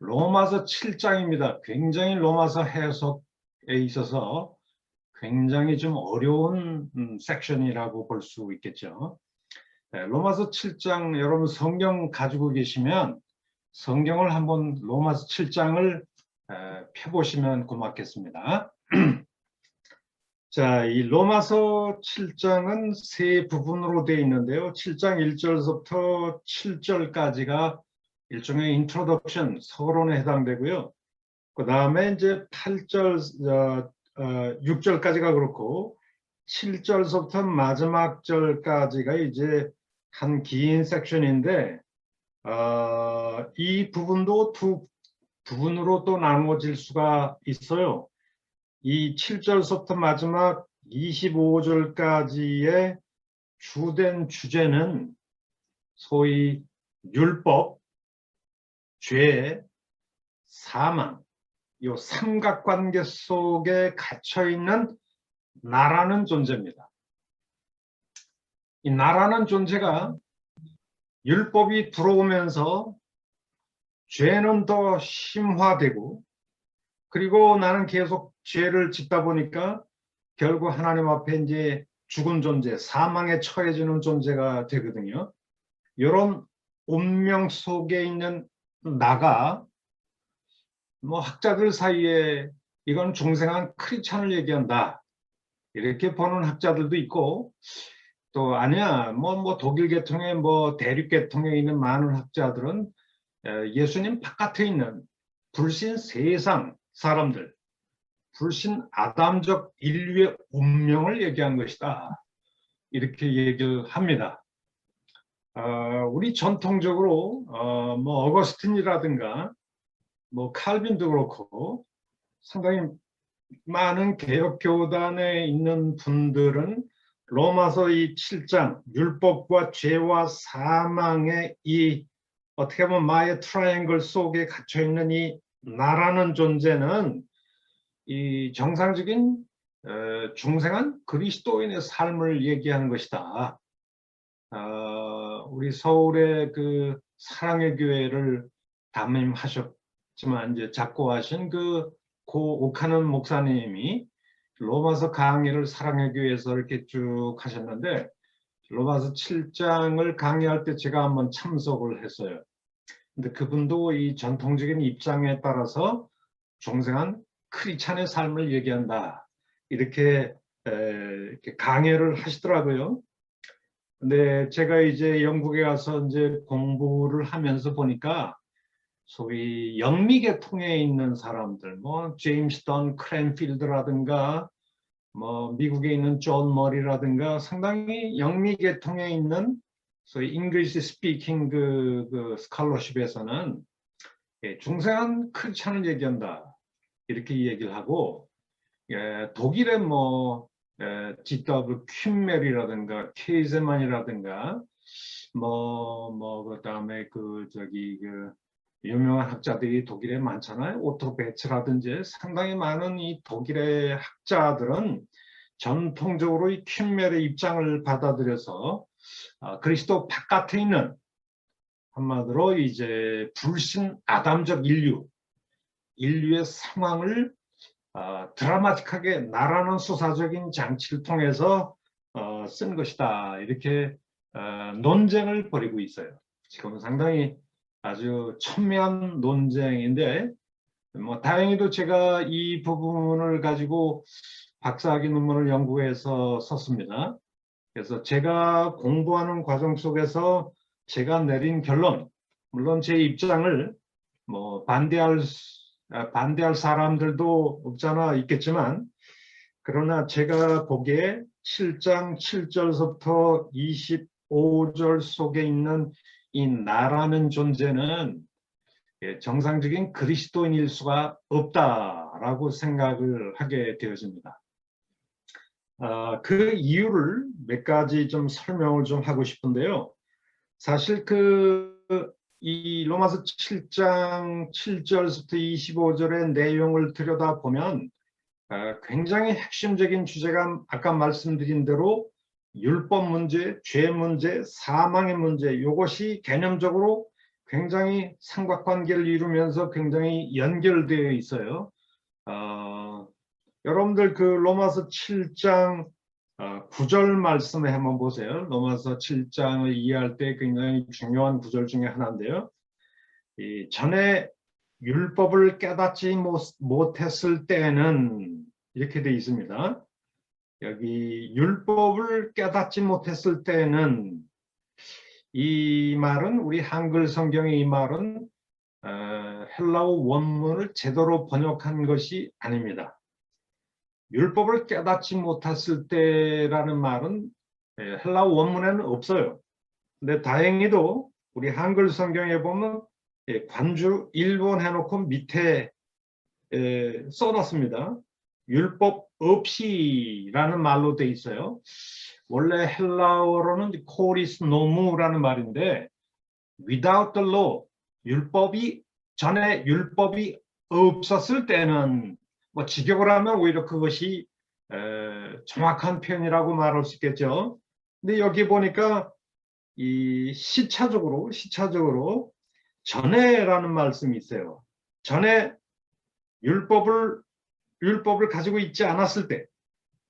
로마서 7장입니다. 굉장히 로마서 해석에 있어서 굉장히 좀 어려운 섹션이라고 볼 수 있겠죠. 로마서 7장, 여러분 성경 가지고 계시면 성경을 한번 로마서 7장을 펴보시면 고맙겠습니다. 자, 이 로마서 7장은 세 부분으로 되어 있는데요. 7장 1절부터 7절까지가 일종의 인트로덕션, 서론에 해당되고요. 그 다음에 이제 8절, 6절까지가 그렇고 7절부터 마지막 절까지가 이제 한 긴 섹션인데 이 부분도 두 부분으로 또 나누어질 수가 있어요. 이 7절부터 마지막 25절까지의 주된 주제는 소위 율법, 죄, 사망, 이 삼각관계 속에 갇혀있는 나라는 존재입니다. 이 나라는 존재가 율법이 들어오면서 죄는 더 심화되고, 그리고 나는 계속 죄를 짓다 보니까 결국 하나님 앞에 이제 죽은 존재, 사망에 처해지는 존재가 되거든요. 이런 운명 속에 있는 나가 뭐 학자들 사이에 이건 중생한 크리스찬을 얘기한다 이렇게 보는 학자들도 있고, 또 아니야 뭐 독일 계통의 뭐 대륙 계통에 있는 많은 학자들은 예수님 바깥에 있는 불신 세상 사람들, 불신 아담적 인류의 운명을 얘기한 것이다 이렇게 얘기를 합니다. 우리 전통적으로 뭐 어거스틴이라든가 뭐 칼빈도 그렇고 상당히 많은 개혁교단에 있는 분들은 로마서 이 7장 율법과 죄와 사망의 이 어떻게 보면 마의 트라이앵글 속에 갇혀있는 이 나라는 존재는 이 정상적인 중생한 그리스도인의 삶을 얘기하는 것이다. 우리 서울의 그 사랑의 교회를 담임하셨지만 이제 작고하신 그 고 옥하는 목사님이 로마서 강의를 사랑의 교회에서 이렇게 쭉 하셨는데, 로마서 7장을 강의할 때 제가 한번 참석을 했어요. 근데 그분도 이 전통적인 입장에 따라서 중생한 크리스찬의 삶을 얘기한다 이렇게 강의를 하시더라고요. 근데 제가 이제 영국에 가서 이제 공부를 하면서 보니까 소위 영미계통에 있는 사람들, 뭐 제임스 던 크랜필드라든가 뭐 미국에 있는 존 머리라든가 상당히 영미계통에 있는 소위 잉글리시 스피킹 그 스칼러십에서는 중생한 크리스찬을 얘기한다 이렇게 얘기를 하고, 독일의 뭐 G.W. 퀸멜이라든가 케이제만이라든가 뭐 그다음에 그 유명한 학자들이 독일에 많잖아요. 오토 베츠라든지 상당히 많은 이 독일의 학자들은 전통적으로 이 퀸멜의 입장을 받아들여서 그리스도 바깥에 있는 한마디로 이제 불신 아담적 인류의 상황을 드라마틱하게 나라는 수사적인 장치를 통해서 쓴 것이다 이렇게 논쟁을 벌이고 있어요. 지금 상당히 아주 첨예한 논쟁인데, 뭐 다행히도 제가 이 부분을 가지고 박사학위 논문을 영국에서 썼습니다. 그래서 제가 공부하는 과정 속에서 제가 내린 결론, 물론 제 입장을 뭐 반대할 사람들도 없잖아 있겠지만, 그러나 제가 보기에 7장 7절부터 25절 속에 있는 이 나라는 존재는 정상적인 그리스도인일 수가 없다라고 생각을 하게 되어집니다. 그 이유를 몇 가지 좀 설명을 좀 하고 싶은데요. 사실 이 로마서 7장 7절부터 25절의 내용을 들여다보면 굉장히 핵심적인 주제가 아까 말씀드린 대로 율법 문제, 죄 문제, 사망의 문제, 이것이 개념적으로 굉장히 삼각관계를 이루면서 굉장히 연결되어 있어요. 여러분들 그 로마서 7장 9절 말씀을 한번 보세요. 로마서 7장을 이해할 때 굉장히 중요한 구절 중에 하나인데요. 이 전에 율법을 깨닫지 못했을 때는 이렇게 되어 있습니다. 여기 율법을 깨닫지 못했을 때는, 이 말은, 우리 한글 성경의 이 말은 헬라어 원문을 제대로 번역한 것이 아닙니다. 율법을 깨닫지 못했을 때라는 말은 헬라어 원문에는 없어요. 근데 다행히도 우리 한글 성경에 보면 관주 일본 해놓고 밑에 써놨습니다. 율법 없이라는 말로 돼 있어요. 원래 헬라어로는 코리스 노무라는 말인데, without the law, 전에 율법이 없었을 때는, 뭐 직역을 하면 오히려 그것이 정확한 표현이라고 말할 수 있겠죠. 근데 여기 보니까 이 시차적으로 전에라는 말씀이 있어요. 전에 율법을 가지고 있지 않았을 때,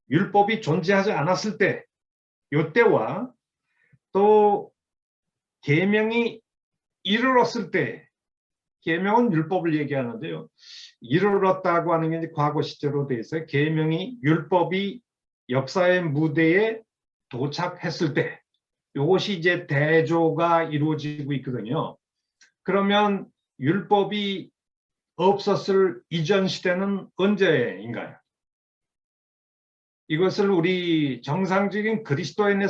율법이 존재하지 않았을 때, 요때와 또 계명이 이르렀을 때, 계명은 율법을 얘기하는데요. 이르렀다고 하는 게 이제 과거 시제로 되어 있어요. 계명이, 율법이 역사의 무대에 도착했을 때, 이것이 이제 대조가 이루어지고 있거든요. 그러면 율법이 없었을 이전 시대는 언제인가요? 이것을 우리 정상적인 그리스도인의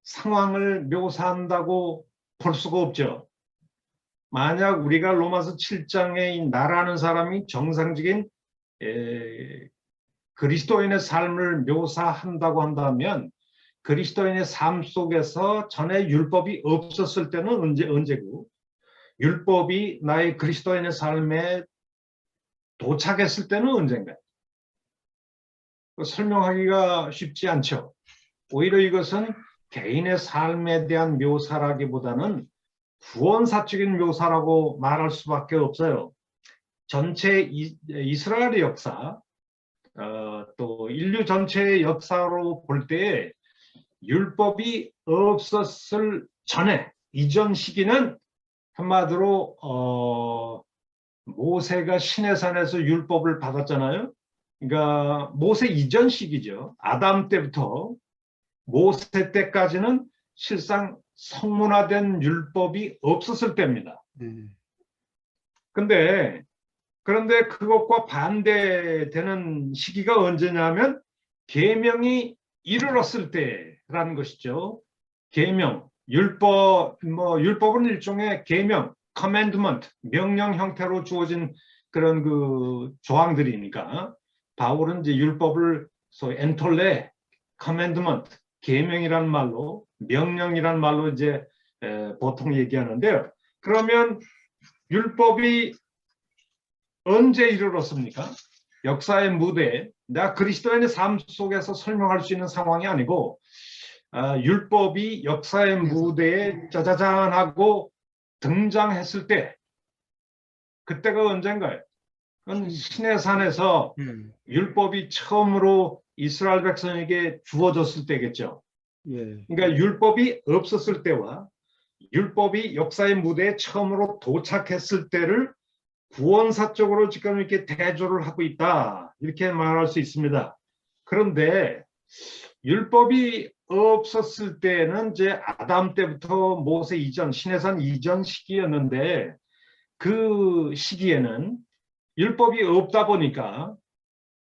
상황을 묘사한다고 볼 수가 없죠. 만약 우리가 로마서 7장에 나라는 사람이 정상적인 그리스도인의 삶을 묘사한다고 한다면, 그리스도인의 삶 속에서 전에 율법이 없었을 때는 언제고, 율법이 나의 그리스도인의 삶에 도착했을 때는 언젠가요? 설명하기가 쉽지 않죠. 오히려 이것은 개인의 삶에 대한 묘사라기보다는 구원사적인 묘사라고 말할 수밖에 없어요. 전체 이스라엘의 역사, 또 인류 전체의 역사로 볼 때 율법이 없었을 전에, 이전 시기는 한마디로 모세가 시내산에서 율법을 받았잖아요. 그러니까 모세 이전 시기죠. 아담 때부터 모세 때까지는 실상 성문화된 율법이 없었을 때입니다. 그런데 그것과 반대되는 시기가 언제냐면 계명이 이르렀을 때라는 것이죠. 계명, 율법은 일종의 계명, commandment, 명령 형태로 주어진 그런 그 조항들이니까, 바울은 이제 율법을 소위 엔톨레, commandment, 계명이라는 말로, 명령이라는 말로 이제 보통 얘기하는데요. 그러면 율법이 언제 이르렀습니까? 역사의 무대에, 내가 그리스도인의 삶 속에서 설명할 수 있는 상황이 아니고, 율법이 역사의 무대에 짜자잔 하고 등장했을 때, 그때가 언젠가요? 그건 시내산에서 율법이 처음으로 이스라엘 백성에게 주어졌을 때겠죠. 그러니까 율법이 없었을 때와 율법이 역사의 무대에 처음으로 도착했을 때를 구원사적으로 지금 이렇게 대조를 하고 있다, 이렇게 말할 수 있습니다. 그런데 율법이 없었을 때는 이제 아담 때부터 모세 이전, 시내산 이전 시기였는데, 그 시기에는 율법이 없다 보니까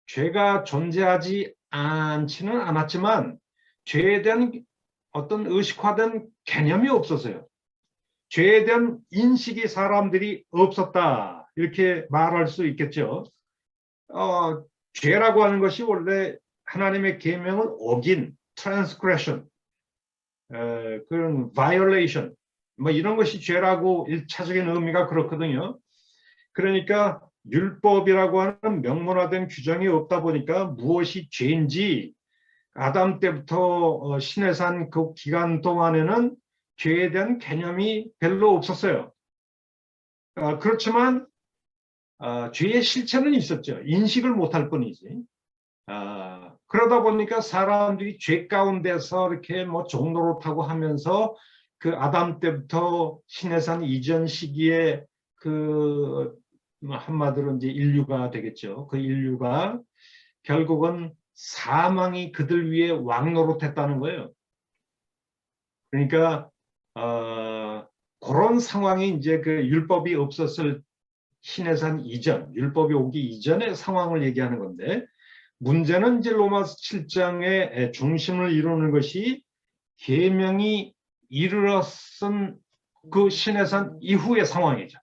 죄가 존재하지 않지는 않았지만 죄에 대한 어떤 의식화된 개념이 없었어요. 죄에 대한 인식이 사람들이 없었다, 이렇게 말할 수 있겠죠. 죄라고 하는 것이 원래 하나님의 계명을 어긴, transgression, 그런 violation, 뭐 이런 것이 죄라고 일차적인 의미가 그렇거든요. 그러니까 율법이라고 하는 명문화된 규정이 없다 보니까 무엇이 죄인지 아담 때부터 시내산 그 기간 동안에는 죄에 대한 개념이 별로 없었어요. 그렇지만 죄의 실체는 있었죠. 인식을 못할 뿐이지. 그러다 보니까 사람들이 죄 가운데서 이렇게 뭐 종노릇하고 하면서 그 아담 때부터 시내산 이전 시기에 그 한마디로 이제 인류가 되겠죠. 그 인류가 결국은 사망이 그들 위에 왕노릇했다는 거예요. 그러니까 그런 상황이 이제 그 율법이 없었을 시내산 이전, 율법이 오기 이전의 상황을 얘기하는 건데, 문제는 이제 로마서 7장의 중심을 이루는 것이 계명이 이르렀은 그 시내산 이후의 상황이죠.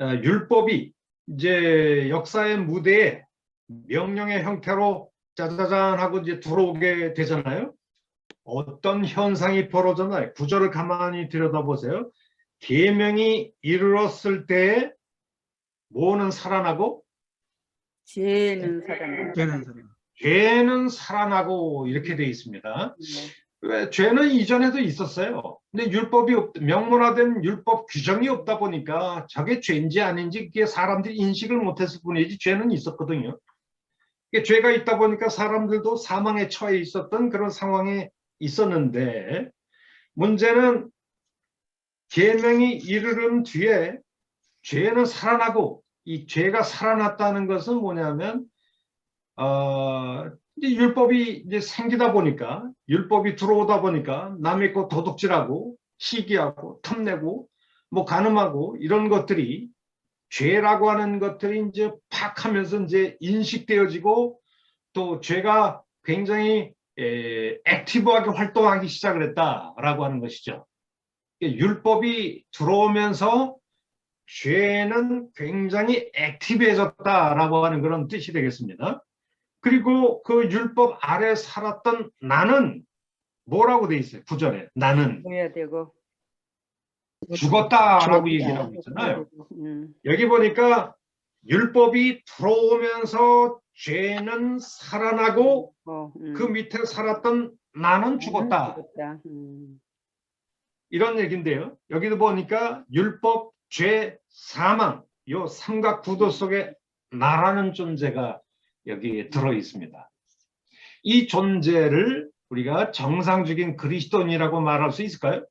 율법이 이제 역사의 무대에 명령의 형태로 짜자잔 하고 이제 들어오게 되잖아요. 어떤 현상이 벌어졌나요? 구절을 가만히 들여다보세요. 계명이 이르렀을 때에 뭐는 살아나고? 죄는 살아나고. 죄는 살아나고 이렇게 되어 있습니다. 왜? 죄는 이전에도 있었어요. 근데 명문화된 율법 규정이 없다 보니까 저게 죄인지 아닌지 그게 사람들이 인식을 못했을 뿐이지 죄는 있었거든요. 죄가 있다 보니까 사람들도 사망에 처해 있었던 그런 상황에 있었는데, 문제는 계명이 이르른 뒤에 죄는 살아나고, 이 죄가 살아났다는 것은 뭐냐면 이제 율법이 이제 생기다 보니까, 율법이 들어오다 보니까 남의 거 도둑질하고 시기하고 탐내고 뭐 간음하고 이런 것들이, 죄라고 하는 것들이 이제 팍 하면서 이제 인식되어지고, 또 죄가 굉장히 액티브하게 활동하기 시작을 했다라고 하는 것이죠. 율법이 들어오면서 죄는 굉장히 액티브해졌다라고 하는 그런 뜻이 되겠습니다. 그리고 그 율법 아래 살았던 나는 뭐라고 돼 있어요? 9절에 나는 해야 되고 죽었다라고 얘기를 하고 있잖아요. 여기 보니까 율법이 들어오면서 죄는 살아나고 그 밑에 살았던 나는 죽었다. 이런 얘기인데요. 여기도 보니까 율법, 죄, 사망, 요 삼각구도 속에 나라는 존재가 여기에 들어 있습니다. 이 존재를 우리가 정상적인 그리스도인이라고 말할 수 있을까요?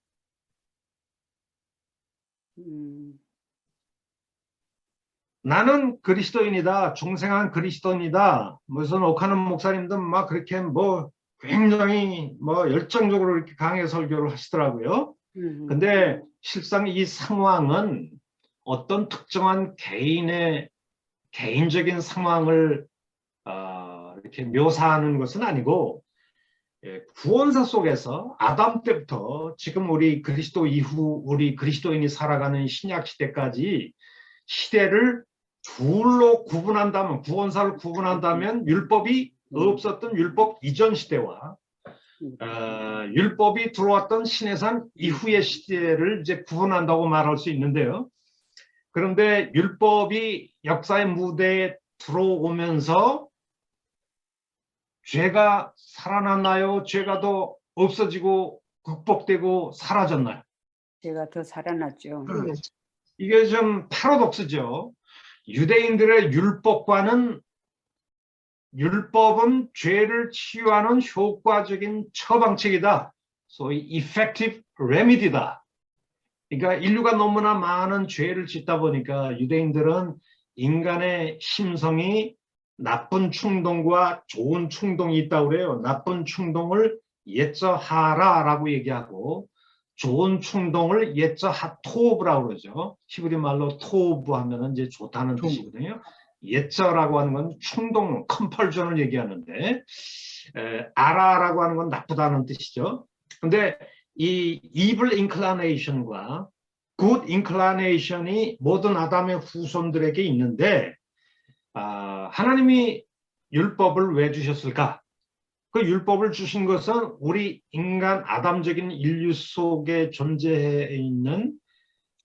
나는 그리스도인이다, 중생한 그리스도인이다. 무슨 옥하는 목사님들 막 그렇게 뭐 굉장히 뭐 열정적으로 이렇게 강해 설교를 하시더라고요. 근데 실상 이 상황은 어떤 특정한 개인의 개인적인 상황을 이렇게 묘사하는 것은 아니고, 구원사 속에서 아담 때부터 지금 우리 그리스도 이후 우리 그리스도인이 살아가는 신약 시대까지 시대를 둘로 구분한다면, 구원사를 구분한다면 율법이 없었던 율법 이전 시대와 율법이 들어왔던 시내산 이후의 시대를 이제 구분한다고 말할 수 있는데요. 그런데 율법이 역사의 무대에 들어오면서 죄가 살아났나요? 죄가 더 없어지고 극복되고 사라졌나요? 죄가 더 살아났죠. 이게 좀 파라독스죠. 유대인들의 율법은 죄를 치유하는 효과적인 처방책이다. 소위 effective remedy다. 그러니까 인류가 너무나 많은 죄를 짓다 보니까 유대인들은 인간의 심성이 나쁜 충동과 좋은 충동이 있다고 그래요. 나쁜 충동을 예쩌하라라고 얘기하고, 좋은 충동을 예쩌하토브라고 그러죠. 히브리 말로 토브 하면은 이제 좋다는 뜻이거든요. 예쩌라고 하는 건 충동, 컴펄전을 얘기하는데, 아라라고 하는 건 나쁘다는 뜻이죠. 근데 이 evil inclination과 good inclination이 모든 아담의 후손들에게 있는데, 하나님이 율법을 왜 주셨을까? 그 율법을 주신 것은 우리 인간 아담적인 인류 속에 존재해 있는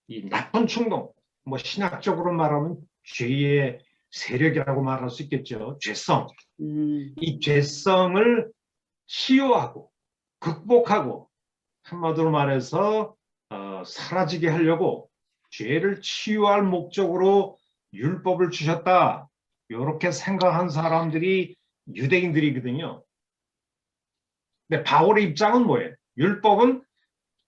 이 나쁜 충동, 뭐 신학적으로 말하면 죄의 세력이라고 말할 수 있겠죠. 죄성. 이 죄성을 치유하고 극복하고 한마디로 말해서 사라지게 하려고 죄를 치유할 목적으로 율법을 주셨다. 이렇게 생각한 사람들이 유대인들이거든요. 근데 바울의 입장은 뭐예요? 율법은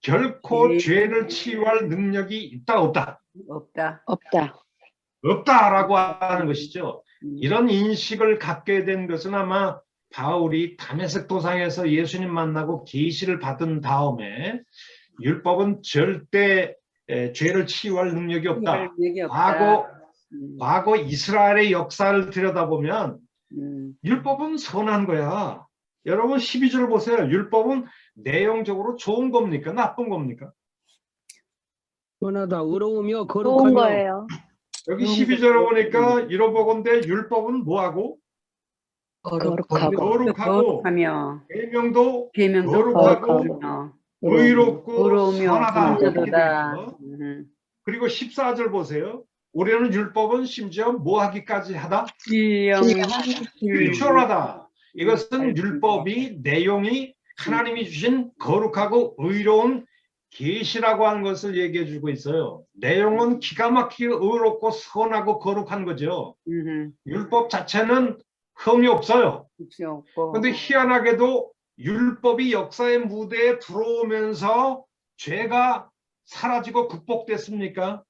결코 예. 죄를 치유할 능력이 있다 없다? 없다. 없다. 없다라고 하는 것이죠. 음. 이런 인식을 갖게 된 것은 아마 바울이 다메섹 도상에서 예수님 만나고 계시를 받은 다음에 율법은 절대 죄를 치유할 능력이 없다. 능력이 없다. 과거 이스라엘의 역사를 들여다보면 음. 율법은 선한 거야. 여러분 12절 보세요. 율법은 내용적으로 좋은 겁니까? 나쁜 겁니까? 선하다, 의로우며 좋은 거룩하며. 거예요. 여기 좋은 12절을 보니까 이러보건대 율법은 뭐하고? 거룩하고. 거룩하고 거룩하며 계명도 계명도 거룩하고 거룩하며 의롭고 의로우며 선하다. 이렇게 돼 순조로다. 있죠. 그리고 14절 보세요. 우리는 율법은 심지어 뭐하기까지 하다? 필요하다. 이것은 율법이 내용이 하나님이 주신 거룩하고 의로운 계시라고 하는 것을 얘기해 주고 있어요. 내용은 기가 막히게 의롭고 선하고 거룩한 거죠. 율법 자체는 흠이 없어요. 그런데 희한하게도 율법이 역사의 무대에 들어오면서 죄가 사라지고 극복됐습니까?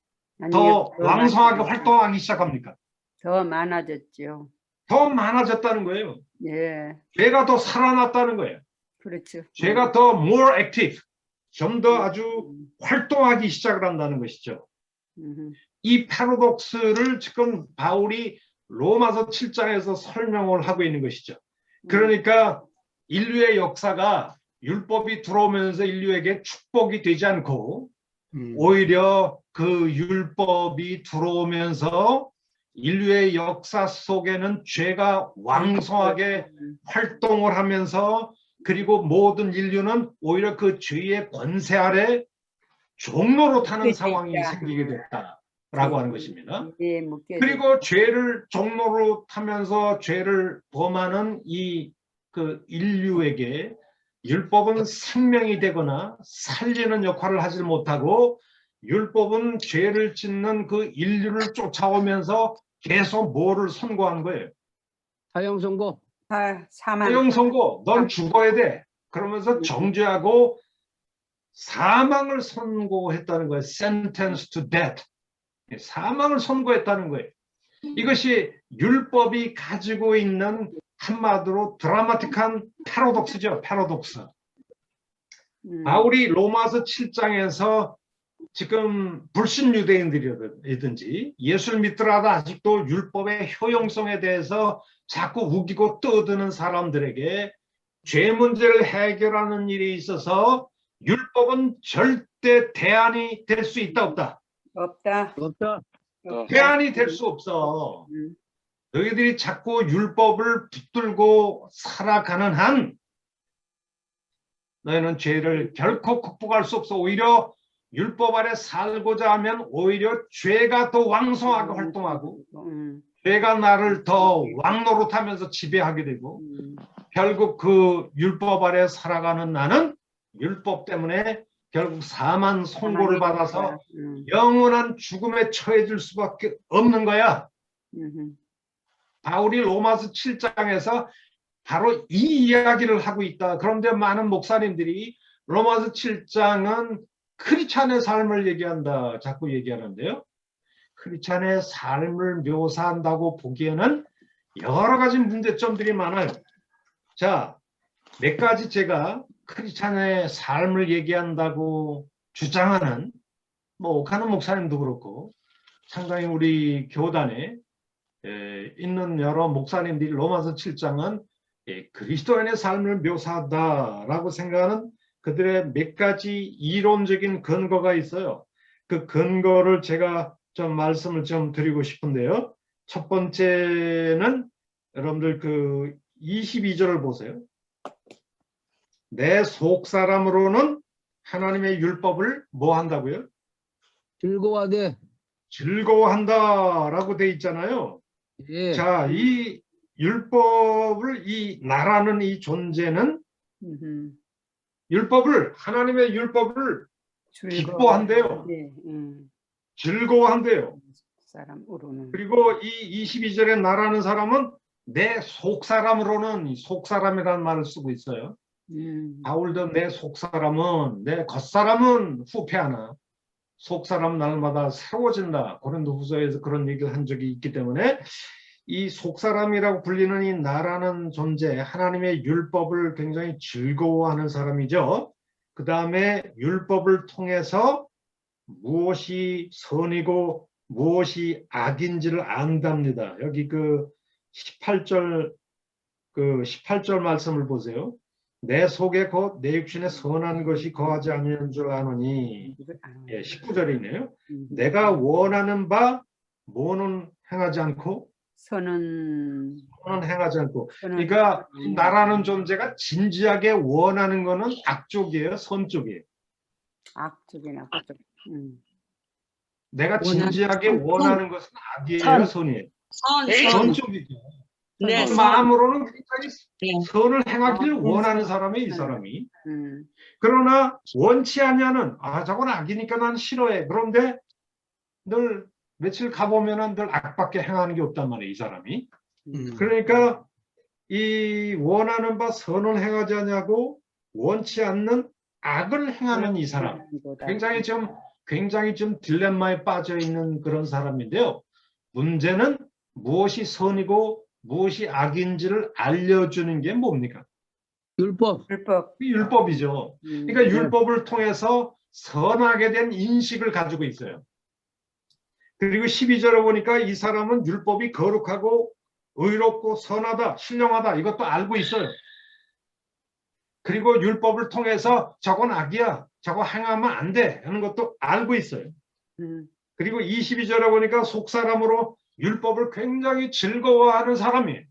더 왕성하게 활동하기 시작합니까? 더 많아졌죠. 더 많아졌다는 거예요. 예, 죄가 더 살아났다는 거예요. 그렇죠. 죄가 더 more active, 좀 더 아주 활동하기 시작을 한다는 것이죠. 이 패러독스를 지금 바울이 로마서 7장에서 설명을 하고 있는 것이죠. 그러니까 인류의 역사가 율법이 들어오면서 인류에게 축복이 되지 않고 오히려 그 율법이 들어오면서 인류의 역사 속에는 죄가 왕성하게 활동을 하면서 그리고 모든 인류는 오히려 그 죄의 권세 아래 종로로 타는 상황이 생기게 됐다라고 하는 것입니다. 예, 그리고 죄를 종로로 타면서 죄를 범하는 이 그 인류에게 율법은 생명이 되거나 살리는 역할을 하지 못하고 율법은 죄를 짓는 그 인류를 쫓아오면서 계속 뭐를 선고한 거예요? 사형 선고. 사형 선고. 넌 죽어야 돼. 그러면서 정죄하고 사망을 선고했다는 거예요. Sentence to death. 사망을 선고했다는 거예요. 이것이 율법이 가지고 있는 한마디로 드라마틱한 패러독스죠. 패러독스. 바울이 로마서 7장에서 지금 불신 유대인들이든지 예수를 믿더라도 아직도 율법의 효용성에 대해서 자꾸 우기고 떠드는 사람들에게 죄 문제를 해결하는 일에 있어서 율법은 절대 대안이 될 수 있다 없다? 없다. 없다. 대안이 될 수 없어. 너희들이 자꾸 율법을 붙들고 살아가는 한 너희는 죄를 결코 극복할 수 없어. 오히려 율법 아래 살고자 하면 오히려 죄가 더 왕성하게 활동하고 죄가 나를 더 왕노릇하면서 지배하게 되고 결국 그 율법 아래 살아가는 나는 율법 때문에 결국 사만 선고를 받아서 영원한 죽음에 처해질 수밖에 없는 거야. 바울이 로마서 7장에서 바로 이 이야기를 하고 있다. 그런데 많은 목사님들이 로마서 7장은 크리스찬의 삶을 얘기한다. 자꾸 얘기하는데요. 크리스찬의 삶을 묘사한다고 보기에는 여러 가지 문제점들이 많아요. 자, 몇 가지 제가 크리스찬의 삶을 얘기한다고 주장하는 뭐 오카는 목사님도 그렇고 상당히 우리 교단에 있는 여러 목사님들이 로마서 7장은 그리스도인의 삶을 묘사한다라고 생각하는 그들의 몇 가지 이론적인 근거가 있어요. 그 근거를 제가 좀 말씀을 좀 드리고 싶은데요. 첫 번째는 여러분들 그 22절을 보세요. 내 속사람으로는 하나님의 율법을 뭐 한다고요? 즐거워하되. 즐거워한다라고 돼 있잖아요. 예. 자, 이 율법을 이 나라는 이 존재는 하나님의 율법을 기뻐한대요. 네, 즐거워한대요. 사람으로는. 그리고 이 22절에 나라는 사람은 내 속사람으로는, 속사람이라는 말을 쓰고 있어요. 바울도 내 속사람은, 내 겉사람은 후패하나 속사람 날마다 새로워진다. 고린도후서에서 그런 얘기를 한 적이 있기 때문에 이 속사람이라고 불리는 이 나라는 존재, 하나님의 율법을 굉장히 즐거워하는 사람이죠. 그 다음에 율법을 통해서 무엇이 선이고 무엇이 악인지를 안답니다. 여기 그 18절 말씀을 보세요. 내 속에 곧 내 육신에 선한 것이 거하지 아니하는 줄 아노니. 19절이네요. 내가 원하는 바 뭐는 행하지 않고 선은 행하지 않고. 그러니까 이 나라는 존재가 진지하게 원하는 거는 악쪽이에요, 선쪽이에요. 악쪽이나 악쪽. 내가 진지하게 원하는 것은 악이에요, 선. 선이에요. 선. 선쪽이죠. 네, 선. 마음으로는 굉장히 네. 선을 행하기를 원하는 사람이 이 사람이. 음. 그러나 원치 않냐는 저건 악이니까 난 싫어해. 그런데 늘 며칠 가보면은 늘 악밖에 행하는 게 없단 말이에요, 이 사람이. 그러니까 이 원하는 바 선을 행하지 않냐고 원치 않는 악을 행하는 이 사람. 굉장히 좀 딜레마에 빠져 있는 그런 사람인데요. 문제는 무엇이 선이고 무엇이 악인지를 알려주는 게 뭡니까? 율법. 율법이죠. 그러니까 율법을 통해서 선하게 된 인식을 가지고 있어요. 그리고 12절에 보니까 이 사람은 율법이 거룩하고 의롭고 선하다, 신령하다 이것도 알고 있어요. 그리고 율법을 통해서 저건 악이야, 저거 행하면 안 돼 하는 것도 알고 있어요. 그리고 22절에 보니까 속사람으로 율법을 굉장히 즐거워하는 사람이에요.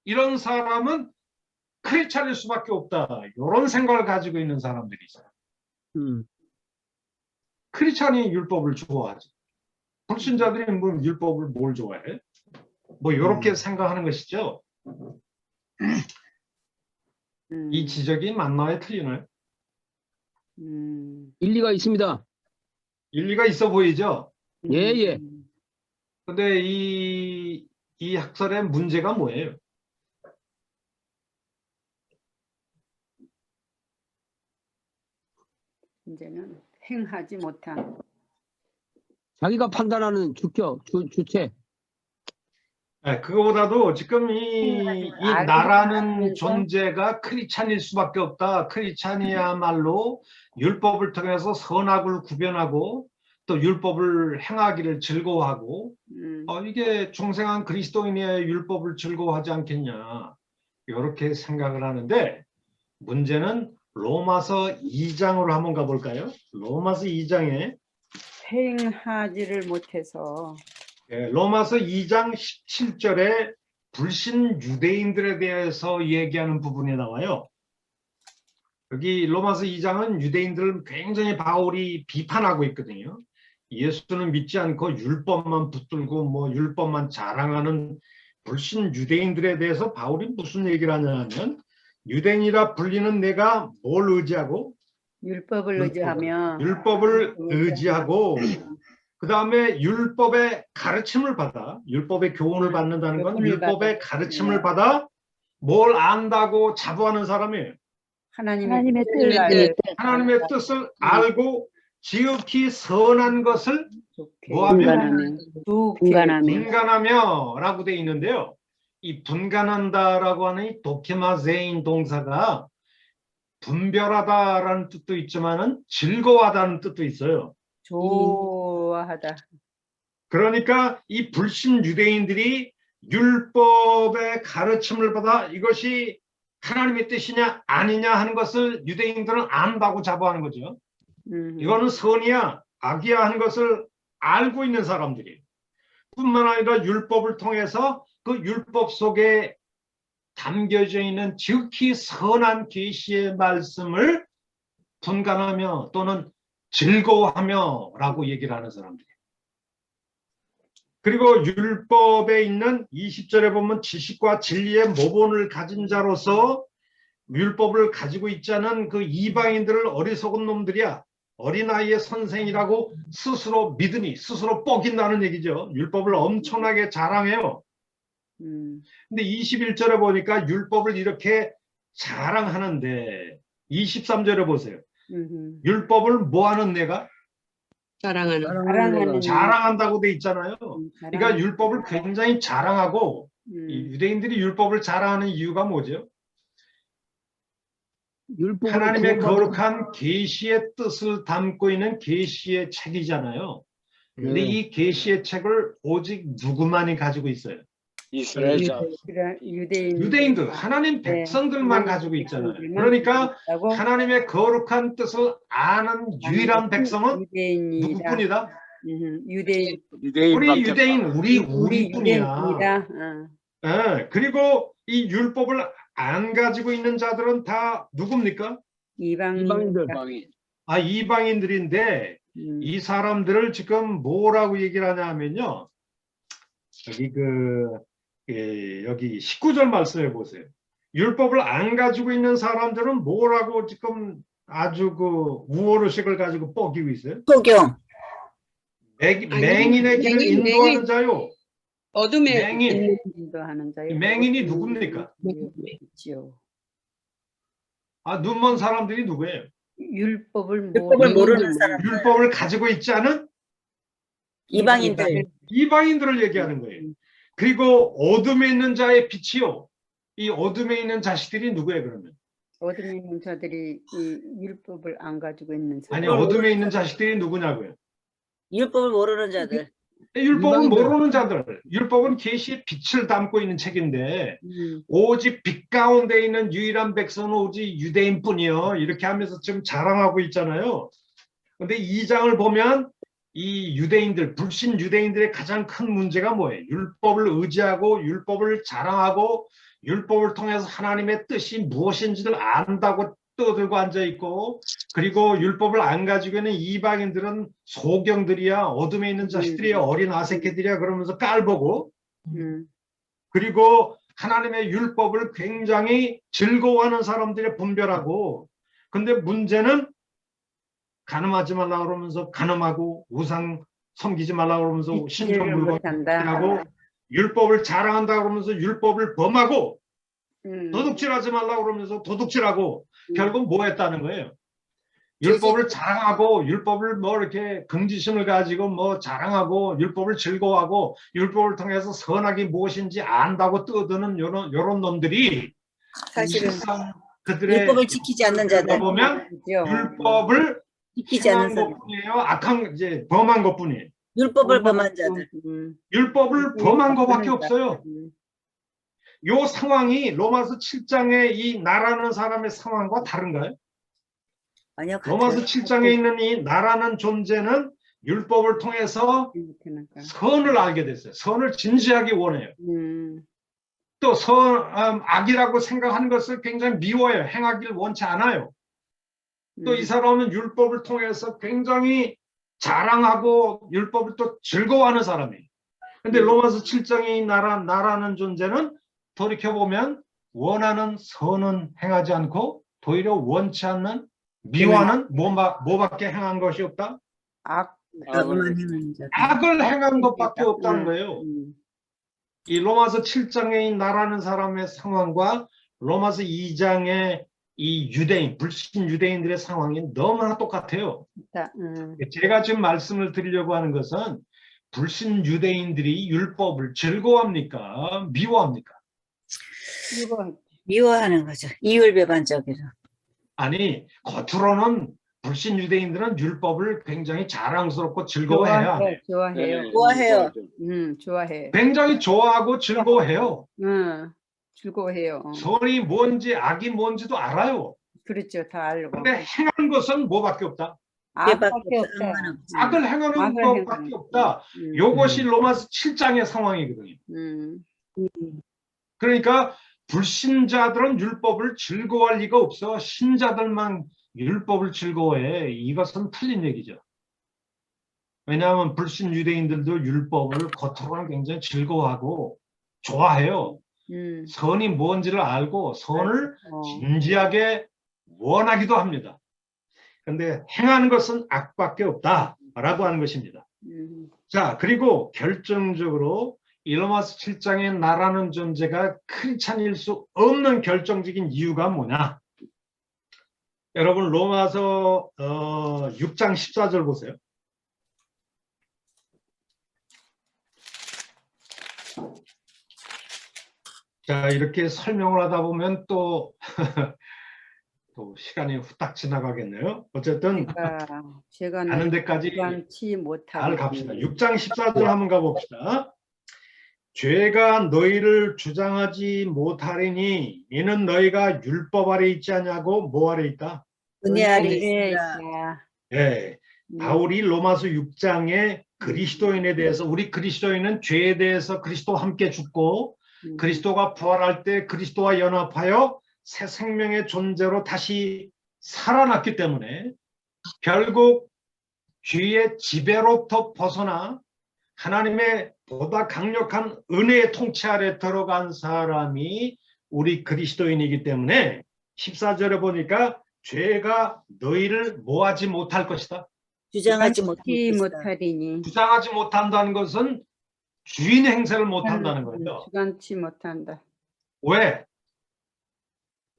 이런 사람은 크리스찬일 수밖에 없다. 이런 생각을 가지고 있는 사람들이 있어요. 크리스찬이 율법을 좋아하지. 불신자들이 뭐 율법을 뭘 좋아해? 뭐 이렇게 생각하는 것이죠. 이 지적이 맞나요, 틀리나요? 일리가 있습니다. 일리가 있어 보이죠? 예. 근데 이 학설의 문제가 뭐예요? 이제는 행하지 못한. 자기가 판단하는 주체. 네, 그거보다도 지금 이 나라는 존재가 크리스찬일 수밖에 없다. 크리스찬이야말로 율법을 통해서 선악을 구별하고 또 율법을 행하기를 즐거워하고 이게 중생한 그리스도인의 율법을 즐거워하지 않겠냐 이렇게 생각을 하는데 문제는 로마서 2장으로 한번 가볼까요? 로마서 2장에 행하지를 못해서 로마서 2장 17절에 불신 유대인들에 대해서 얘기하는 부분이 나와요. 여기 로마서 2장은 유대인들을 굉장히 바울이 비판하고 있거든요. 예수는 믿지 않고 율법만 붙들고 뭐 율법만 자랑하는 불신 유대인들에 대해서 바울이 무슨 얘기를 하냐면 유대인이라 불리는 내가 뭘 의지하고? 율법을 의지하며 율법을 의지하고 그 다음에 율법의 가르침을 받아 율법의 교훈을 받는다는 건 율법의 가르침을 받아 뭘 안다고 자부하는 사람이에요. 하나님의 하나님의 뜻을 알고 지극히 선한 것을 뭐하며? 분간하며 라고 되어 있는데요. 이 분간한다라고 하는 이 도케마제인 동사가 분별하다라는 뜻도 있지만은 즐거워하다는 뜻도 있어요. 좋아하다. 그러니까 이 불신 유대인들이 율법의 가르침을 받아 이것이 하나님의 뜻이냐 아니냐 하는 것을 유대인들은 안다고 자부하는 거죠. 이거는 선이야 악이야 하는 것을 알고 있는 사람들이 뿐만 아니라 율법을 통해서 그 율법 속에 담겨져 있는 지극히 선한 계시의 말씀을 분간하며 또는 즐거워하며 라고 얘기를 하는 사람들이에요. 그리고 율법에 있는 20절에 보면 지식과 진리의 모본을 가진 자로서 율법을 가지고 있지 않은 그 이방인들을 어리석은 놈들이야. 어린아이의 선생이라고 스스로 믿으니 스스로 뻑인다는 얘기죠. 율법을 엄청나게 자랑해요. 근데 21절에 보니까 율법을 이렇게 자랑하는데 23절에 보세요. 율법을 뭐하는 내가? 사랑하는 자랑하는 자랑한다고 돼 있잖아요. 그러니까 자랑하는 율법을 굉장히 자랑하고 이 유대인들이 율법을 자랑하는 이유가 뭐죠? 율법으로 하나님의 구원받은- 거룩한 계시의 뜻을 담고 있는 계시의 책이잖아요. 근데 네. 이 계시의 책을 오직 누구만이 가지고 있어요? 이스라엘 자 유대인들, 하나님 네. 백성들만 하나님 가지고 있잖아요. 백성들만 그러니까 있다고 하나님의 거룩한 뜻을 아는 유일한 백성은 유대인이다. 누구뿐이다? 유대인 우리 유대인, 우리뿐이야. 유대인이다. 예, 그리고 이 율법을 안 가지고 있는 자들은 다 누굽니까? 이방인들. 이방인이다. 아, 이방인들인데 이 사람들을 지금 뭐라고 얘기를 하냐 하면요. 여기 19절 말씀해 보세요. 율법을 안 가지고 있는 사람들은 뭐라고 지금 아주 그 우월의식을 가지고 뻐기고 있어요? 소경 맹인의 길을 맹인, 인도하는 맹인. 자요. 어둠의 맹인. 인도하는 자요. 맹인이 누굽니까? 있지요. 아, 눈먼 사람들이 누구예요? 율법을 모르는 사람 율법을 가지고 있지 않은 이방인들 이방인들을 얘기하는 거예요. 그리고 어둠에 있는 자의 빛이요. 이 어둠에 있는 자식들이 누구예요, 그러면? 어둠에 있는 자들이 이 율법을 안 가지고 있는 사람. 아니, 어둠에 있는 자식들이 누구냐고요? 율법을 모르는 자들 율법은 이방인들. 모르는 자들. 율법은 계시의 빛을 담고 있는 책인데 음, 오직 빛 가운데 있는 유일한 백성은 오직 유대인뿐이요. 이렇게 하면서 지금 자랑하고 있잖아요. 근데 2장을 보면 이 유대인들, 불신 유대인들의 가장 큰 문제가 뭐예요? 율법을 의지하고 율법을 자랑하고 율법을 통해서 하나님의 뜻이 무엇인지를 안다고 떠들고 앉아있고, 그리고 율법을 안 가지고 있는 이방인들은 소경들이야, 어둠에 있는 자식들이야, 어린 아새끼들이야 그러면서 깔보고, 그리고 하나님의 율법을 굉장히 즐거워하는 사람들이 분별하고, 근데 문제는 가늠하지 말라 그러면서 가늠하고 우상 섬기지 말라 그러면서 신종 물건 하고 율법을 자랑한다 그러면서 율법을 범하고 도둑질하지 말라 그러면서 도둑질하고 결국 뭐 했다는 거예요? 율법을 자랑하고 율법을 뭐 이렇게 긍지심을 가지고 뭐 자랑하고 율법을 즐거워하고 율법을 통해서 선악이 무엇인지 안다고 떠드는 요런 놈들이 사실은 실상 그들의 율법을 지키지 않는 자들 보면 율법을 지키지 않는 행한 사람 것뿐이에요. 악한 이제 범한 것뿐이에요. 율법을 범한 자들 율법을 범한 것밖에 없어요. 요 상황이 로마서 7장의 이 나라는 사람의 상황과 다른가요? 아니요 로마서 같아요 7장에 있는 이 나라는 존재는 율법을 통해서 선을 알게 됐어요. 선을 진지하게 원해요. 또 악이라고 생각하는 것을 굉장히 미워해요. 행하기를 원치 않아요. 또 이 사람은 율법을 통해서 굉장히 자랑하고 율법을 또 즐거워하는 사람이에요. 근데 로마서 7장의 나라는 존재는 돌이켜보면 원하는 선은 행하지 않고 도리어 원치 않는 미워하는 뭐밖에 행한 것이 없다? 악만 행하는 자들 악을 행한 것밖에 없다는 거예요. 이 로마서 7장의 나라는 사람의 상황과 로마서 2장의 이 유대인, 불신 유대인들의 상황이 너무나 똑같아요. 제가 지금 말씀을 드리려고 하는 것은 불신 유대인들이 율법을 즐거워합니까? 미워합니까? 미워하는 거죠 이율배반적이죠 아니, 겉으로는 불신 유대인들은 율법을 굉장히 자랑스럽고 즐거워해야 해요. 좋아해요. 좋아해요 좋아해. 굉장히 좋아하고 즐거워해요. 즐거워해요. 선이 뭔지 악이 뭔지도 알아요. 그렇죠, 다 알고. 근데 행한 것은 뭐밖에 없다? 악밖에 없다. 악을 행하는 악을 것밖에 행하는 없다. 요것이 로마서 7장의 상황이거든요. 그러니까 불신자들은 율법을 즐거워할 리가 없어. 신자들만 율법을 즐거워해. 이것은 틀린 얘기죠. 왜냐하면 불신 유대인들도 율법을 겉으로는 굉장히 즐거워하고 좋아해요. 선이 뭔지를 알고 선을 어. 진지하게 원하기도 합니다. 그런데 행하는 것은 악밖에 없다라고 하는 것입니다. 자, 그리고 결정적으로 이 로마서 7장의 나라는 존재가 크리스찬일 수 없는 결정적인 이유가 뭐냐? 여러분 로마서 6장 14절 보세요. 자, 이렇게 설명을 하다 보면 또 시간이 후딱 지나가겠네요. 어쨌든 제가 가는 데까지 주관치 잘 못하고 갑시다. 6장 14절 한번 가봅시다. 죄가 너희를 주장하지 못하리니 이는 너희가 율법 아래 있지 않냐고 뭐 아래 있다? 은혜 아래 은혜에 있으라. 있다. 예. 바울이 로마서 6장에 그리스도인에 대해서 우리 그리스도인은 죄에 대해서 그리스도와 함께 죽고 그리스도가 부활할 때 그리스도와 연합하여 새 생명의 존재로 다시 살아났기 때문에 결국 죄의 지배로부터 벗어나 하나님의 보다 강력한 은혜의 통치 아래 들어간 사람이 우리 그리스도인이기 때문에 14절에 보니까 죄가 너희를 뭐하지 못할 것이다. 주장하지 주관치 못할 것이다. 못하리니. 주장하지 못한다는 것은 주인 행세를 못한다는 거죠. 주관치 못한다. 왜?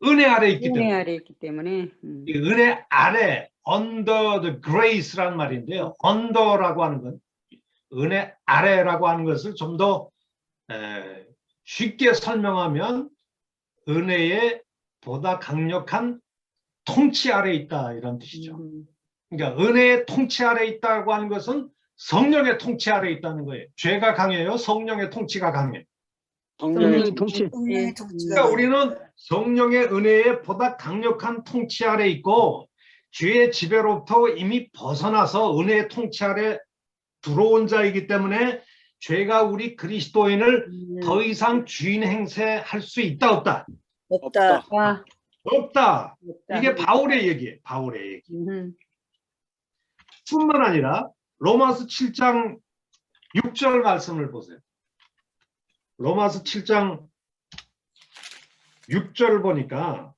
은혜 아래 있기 은혜 때문에. 아래 있기 때문에. 이 은혜 아래 under the grace라는 말인데요. under라고 하는 건 은혜 아래라고 하는 것을 좀 더 쉽게 설명하면 은혜의 보다 강력한 통치 아래 있다 이런 뜻이죠. 그러니까 은혜의 통치 아래 있다고 하는 것은 성령의 통치 아래 있다는 거예요. 죄가 강해요? 성령의 통치가 강해요? 성령의 통치. 성령의 통치가 그러니까 우리는 성령의 은혜에 보다 강력한 통치 아래 있고 죄의 지배로부터 이미 벗어나서 은혜의 통치 아래 들어온 자이기 때문에 죄가 우리 그리스도인을 더 이상 주인 행세할 수 있다 없다? 없다. 아, 없다. 없다. 이게 바울의 얘기예요. 바울의 얘기. 음. 뿐만 아니라 로마서 7장 6절 말씀을 보세요. 로마서 7장 6절을 보니까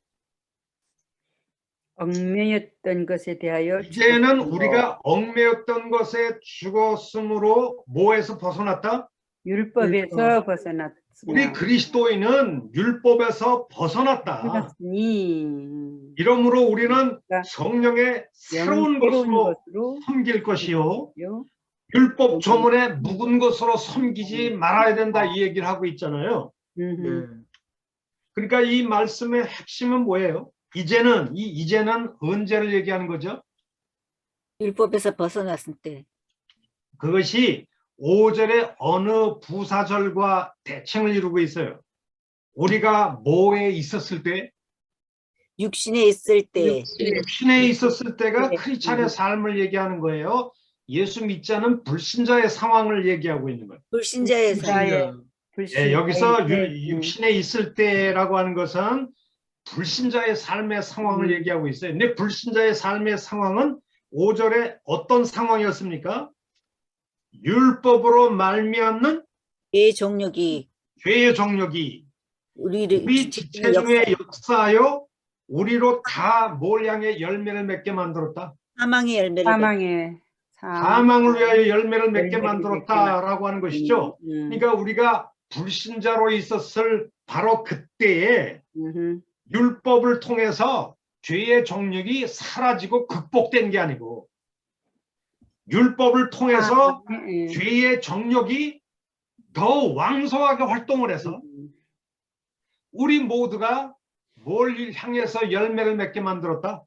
얽매였던 것에 대하여 이제는 우리가 얽매였던 것에 죽었으므로 뭐에서 벗어났다? 율법에서 벗어났으나 우리 그리스도인은 율법에서 벗어났다. 벗어났으니 이러므로 우리는 성령의 새로운 것으로 것으로 섬길 것이요. 요. 율법 조문에 묵은 것으로 섬기지 말아야 된다 이 얘기를 하고 있잖아요. 그러니까 이 말씀의 핵심은 뭐예요? 이제는 언제를 얘기하는 거죠? 율법에서 벗어났을 때. 그것이 5절의 어느 부사절과 대칭을 이루고 있어요. 우리가 뭐에 있었을 때? 육신에 있을 때. 육신에 있었을 때가 네. 크리스찬의 삶을 얘기하는 거예요. 예수 믿지 않은 불신자의 상황을 얘기하고 있는 거예요. 불신자의 삶. 예, 여기서 네. 육신에 있을 때라고 하는 것은 불신자의 삶의 상황을 얘기하고 있어요. 근데 불신자의 삶의 상황은 5절에 어떤 상황이었습니까? 율법으로 말미암는 의 종력이 죄의 정력이 우리를 우리 지체 중에 역사하여 우리로 다 뭘 향해 열매를 맺게 만들었다. 사망의 열매를 사망을 위하여 열매를 맺게 열매를 만들었다라고 하는 것이죠. 그러니까 우리가 불신자로 있었을 바로 그때에 율법을 통해서 죄의 정력이 사라지고 극복된 게 아니고 율법을 통해서 죄의 정력이 더 왕성하게 활동을 해서 우리 모두가 뭘 향해서 열매를 맺게 만들었다?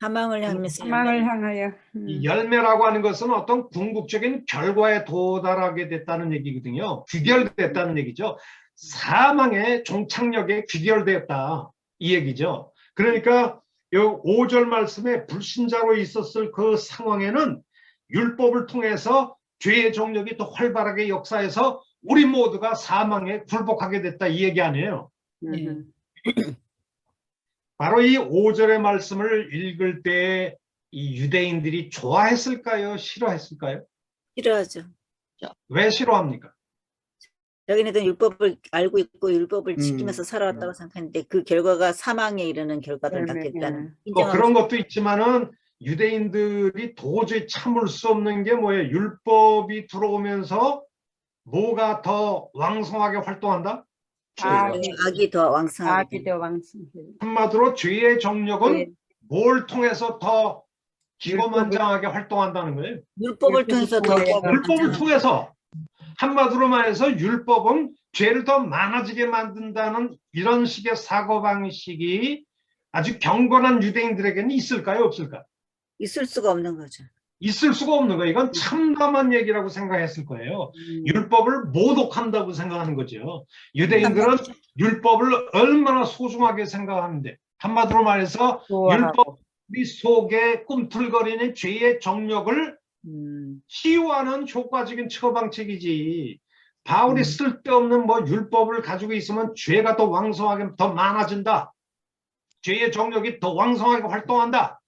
사망을 향해서 사망을 향하여 이 열매라고 하는 것은 어떤 궁극적인 결과에 도달하게 됐다는 얘기거든요. 귀결됐다는 얘기죠. 사망의 종착역에 귀결되었다 이 얘기죠. 그러니까 요 5절 말씀에 불신자로 있었을 그 상황에는 율법을 통해서 죄의 정력이 더 활발하게 역사해서 우리 모두가 사망에 굴복하게 됐다 이 얘기 아니에요. 바로 이 5절의 말씀을 읽을 때 이 유대인들이 좋아했을까요? 싫어했을까요? 싫어하죠. 왜 싫어합니까? 자기네들은 율법을 알고 있고 율법을 음. 지키면서 살아왔다고 생각했는데 그 결과가 사망에 이르는 결과를 열매, 낳겠다는 뭐 인정하고 그런 것도 있지만은 유대인들이 도저히 참을 수 없는 게 뭐예요? 율법이 들어오면서 뭐가 더 왕성하게 활동한다? 죄가. 악이 더 왕성하게 아기도 왕성해. 한마디로 죄의 정력은 네. 뭘 통해서 더 율법을- 기고만장하게 활동한다는 거예요. 율법을 통해서 더 통해서. 율법을 통해서 한마디로 말해서 율법은 죄를 더 많아지게 만든다는 이런 식의 사고방식이 아주 경건한 유대인들에게는 있을까요? 없을까? 있을 수가 없는 거죠. 있을 수가 없는 거예요. 이건 참담한 얘기라고 생각했을 거예요. 음. 율법을 모독한다고 생각하는 거죠. 유대인들은 율법을 얼마나 소중하게 생각하는데 한마디로 말해서 좋아하고. 율법이 속에 꿈틀거리는 죄의 정력을 치유하는 효과적인 처방책이지. 바울이 쓸데없는 뭐 율법을 가지고 있으면 죄가 더 왕성하게 더 많아진다. 죄의 정력이 더 왕성하게 활동한다.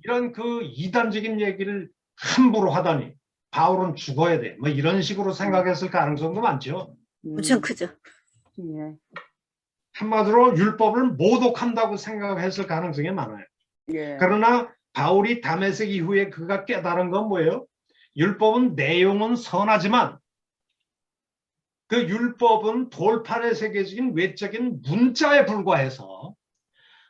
이런 그 이단적인 얘기를 함부로 하다니 바울은 죽어야 돼. 뭐 이런 식으로 생각했을 가능성도 많죠. 엄청 크죠. 예. 한마디로 율법을 모독한다고 생각했을 가능성이 많아요. 예. 그러나 바울이 다메섹 이후에 그가 깨달은 건 뭐예요? 율법은 내용은 선하지만 그 율법은 돌판의 세계적인 외적인 문자에 불과해서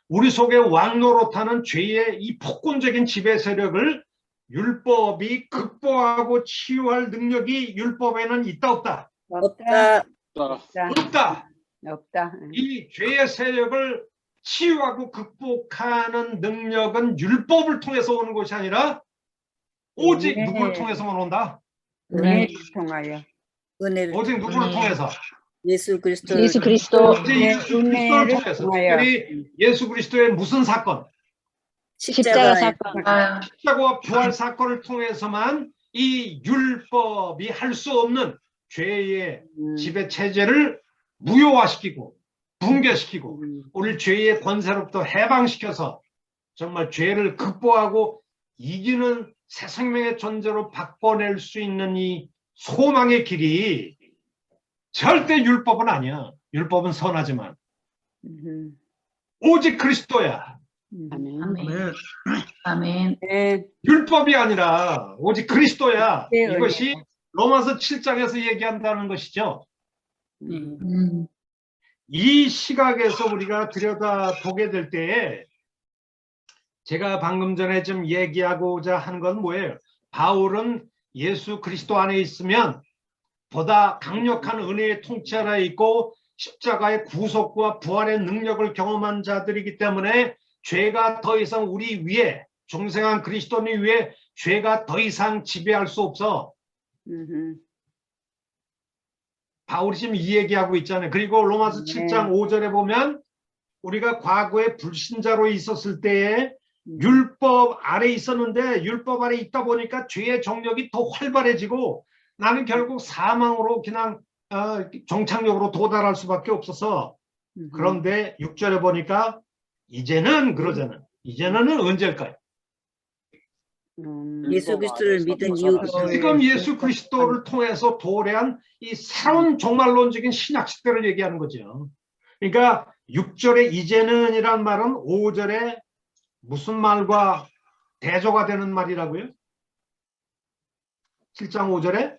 우리 속에 왕노릇하는 죄의 이 폭군적인 지배 세력을 율법이 극복하고 치유할 능력이 율법에는 있다 없다? 없다. 없다. 없다. 없다. 이 죄의 세력을 치유하고 극복하는 능력은 율법을 통해서 오는 것이 아니라 오직 네. 누구를 통해서만 온다? 은혜를 통하여. 은혜를 오직 누구를 통해서? 예수 그리스도 예수 그리스도 오직 예수 그리스도를 은혜를 통해서. 통하여. 특별히 예수 그리스도의 무슨 사건? 십자가 사건. 십자가와 부활 사건을 통해서만 이 율법이 할 수 없는 죄의 지배 체제를 무효화시키고 붕괴시키고 우리 죄의 권세로부터 해방시켜서 정말 죄를 극복하고 이기는 새 생명의 존재로 바꿔낼 수 있는 이 소망의 길이 절대 율법은 아니야. 율법은 선하지만 오직 그리스도야. 아멘. 아멘. 아멘. 네. 율법이 아니라 오직 그리스도야. 네, 이것이 로마서 7장에서 얘기한다는 것이죠. 이 시각에서 우리가 들여다보게 될 때에 제가 방금 전에 좀 얘기하고자 한 건 뭐예요? 바울은 예수 그리스도 안에 있으면 보다 강력한 은혜의 통치 아래 있고 십자가의 구속과 부활의 능력을 경험한 자들이기 때문에 죄가 더 이상 우리 위에 중생한 그리스도인 위에 죄가 더 이상 지배할 수 없어. 바울이 지금 이 얘기하고 있잖아요. 그리고 로마서 7장 5절에 보면 우리가 과거에 불신자로 있었을 때에 율법 아래 있었는데 율법 아래 있다 보니까 죄의 정력이 더 활발해지고 나는 결국 사망으로 그냥 정착력으로 도달할 수밖에 없어서 그런데 6절에 보니까 이제는 그러잖아. 이제는 언제일까요? 예수 그리스도를 믿은 이후 지금 예수 그리스도를 통해서 도래한 이 새로운 종말론적인 신약 시대를 얘기하는 거죠. 그러니까 6절에 이제는 이란 말은 5절에 무슨 말과 대조가 되는 말이라고요? 7장 5절에?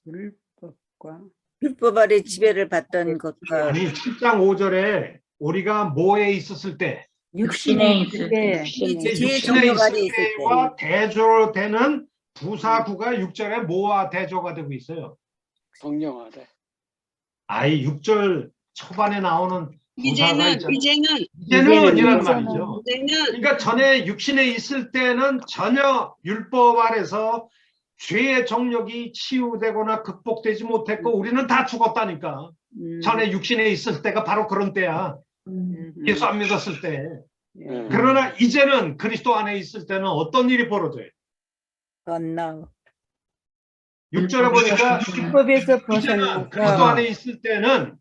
율법과 율법 아래 지배를 받던 것과 아니 7장 5절에 우리가 뭐에 있었을 때 육신에 있을 때. 죄의 육신에 정력 아래 있을 있을 때 때와 대조되는 부사구가 6절에 뭐와 대조가 되고 있어요? 성령하래. 아이 6절 초반에 나오는 부사가 있잖아요. 이제는 이제는 말이죠. 그러니까 전에 육신에 있을 때는 전혀 율법 아래서 죄의 정력이 치유되거나 극복되지 못했고 우리는 다 죽었다니까. 전에 육신에 있을 때가 바로 그런 때야. 예수 안 믿었을 때. 그러나 이제는 그리스도 안에 있을 때는 어떤 일이 벌어져요? 건너 6절에 보니까 율법에서 이제는 그리스도 벗어나서 안에 있을 때는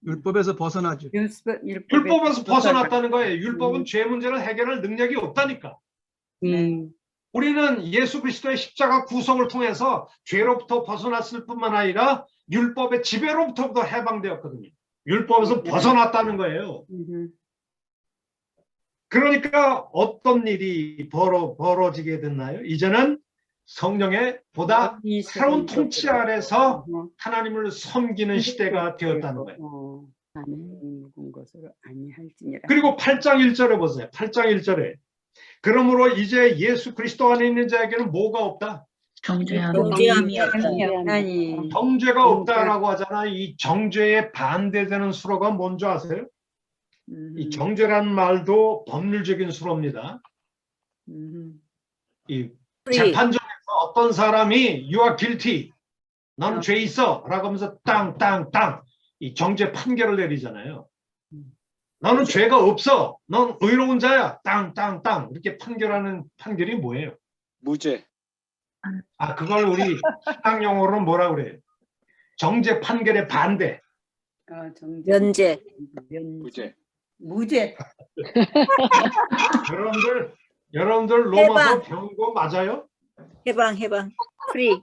율법에서 벗어나죠. 율법에서 벗어났다는 거예요. 율법은 죄 문제를 해결할 능력이 없다니까. 우리는 예수 그리스도의 십자가 구속을 통해서 죄로부터 벗어났을 뿐만 아니라 율법의 지배로부터도 해방되었거든요. 율법에서 벗어났다는 거예요. 그러니까 어떤 일이 벌어지게 됐나요? 이제는 성령의 보다 새로운 통치 아래서 하나님을 섬기는 시대가 되었다는 거예요. 하는 것으로 아니할지니라. 그리고 8장 1절에 보세요. 8장 1절에 그러므로 이제 예수 그리스도 안에 있는 자에게는 뭐가 없다? 정죄함이 정죄함이 없다. 아니, 정죄가 없다라고 하잖아. 이 정죄에 반대되는 수로가 뭔지 아세요? 이 정죄라는 말도 법률적인 수로입니다. 이 재판정에서 어떤 사람이 You are guilty, 넌 죄 있어 라고 하면서 땅땅땅 이 정죄 판결을 내리잖아요. 너는 죄가 없어, 넌 의로운 자야, 땅땅땅 이렇게 판결하는 판결이 뭐예요? 무죄. 아, 그걸 우리 신학 용어로는 뭐라 그래요? 정죄 판결의 반대. 면제. 무죄. 무죄. 여러분들 로마서 배운 거 맞아요? 해방. 프리.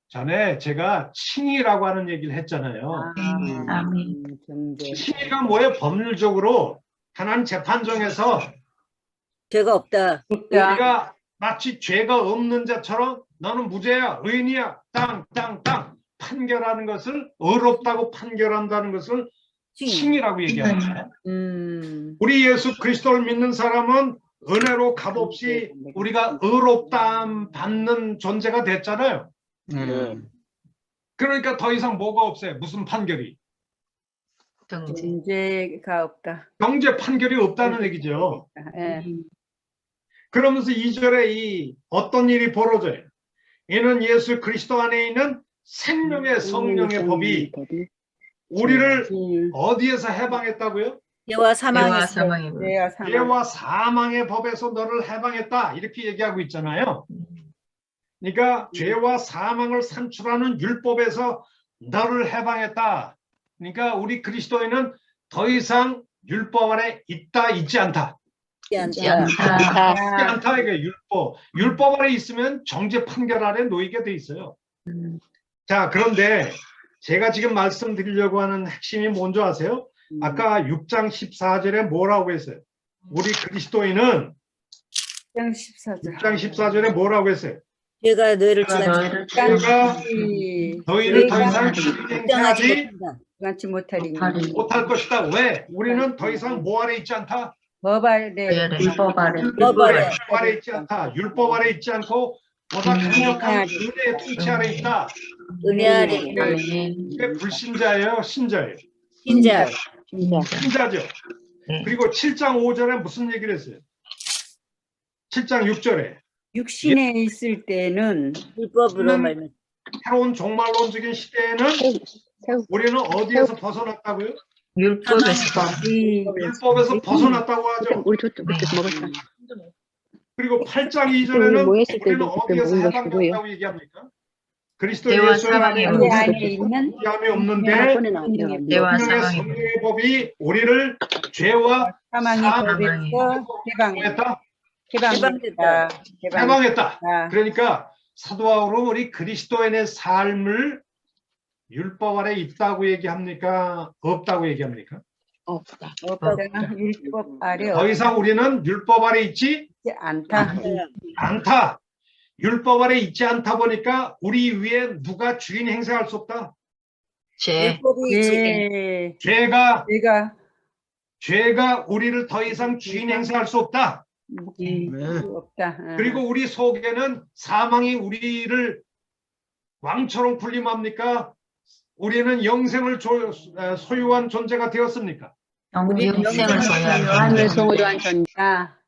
전에 제가 칭의라고 하는 얘기를 했잖아요. 아멘. 칭의가 뭐예요? 법률적으로 하나님 재판정에서 죄가 없다. 우리가 마치 죄가 없는 자처럼 너는 무죄야, 의인이야, 땅땅땅 판결하는 것을 의롭다고 판결한다는 것을 칭의라고 얘기합니다. 우리 예수 그리스도를 믿는 사람은 은혜로 값없이 우리가 의롭다 받는 존재가 됐잖아요. 그러니까 더 이상 뭐가 없어요? 무슨 판결이? 정죄가 없다. 정죄 판결이 없다는 얘기죠. 예. 그러면서 2절에 이 어떤 일이 벌어져요? 이는 예수 그리스도 안에 있는 생명의 성령의 법이 우리를 어디에서 해방했다고요? 죄와 사망에서. 죄와 사망의 법에서 너를 해방했다 이렇게 얘기하고 있잖아요. 그러니까 죄와 사망을 산출하는 율법에서 너를 해방했다. 그러니까 우리 그리스도인은 더 이상 율법 아래 있지 않다. 있지 있지 않다 이게 율법 아래 있으면 정죄 판결 아래 놓이게 돼 있어요. 자, 그런데 제가 지금 말씀드리려고 하는 핵심이 뭔지 아세요? 아까 6장 14절에 뭐라고 했어요? 우리 그리스도인은 6장 14절에 뭐라고 했어요? 죄가 너희를 죄가 너희를 더 이상 주장하지 같이 못하리니 못할 것이다. 왜? 우리는 더 이상 뭐 아래 있지 않다? 법 아래 율법 아래. 율법 아래. 율법 아래 있지 않다. 율법 아래 있지 않고 보다 강력한 은혜의 통치 아래 있다. 은혜 아래. 이게 불신자예요? 신자예요? 신자. 신자죠. 그리고 7장 5절에 무슨 얘기를 했어요? 7장 6절에 육신에 있을 때는 율법으로 말면 새로운 종말론적인 시대에는 우리는 어디에서 벗어났다고요? 율법에서 벗어났다고 하죠. 우리 저쪽 그때 먹었다. 그리고 8장 2절에는 모였을 때도 우리는 그때 어디에서 먹은 것이 해방됐다고 얘기합니까? 그리스도 죄와 예수 사망의 안에 우리 안에 있는 함이 없는데 꺼내 나오더라고요. 죄와 성령의 사망의 성령의 법이 우리를 죄와 사망의 법에서 해방했다. 해방됐다. 해방했다. 그러니까 사도 바울은 우리 그리스도인의 삶을 율법 아래 있다고 얘기합니까? 없다고 얘기합니까? 없다. 율법 아래 더 이상 우리는 율법 아래 있지 않다. 않다. 율법 아래 있지 않다 보니까 우리 위에 누가 주인 행세할 수 없다. 율법이 있지. 예. 죄가 우리를 더 이상 주인 행세할 수 없다. 없다. 그리고 우리 속에는 사망이 우리를 왕처럼 군림합니까? 우리는 영생을 소유한 존재가 되었습니까? 영생을 소유한 영생을 소유한 존재다.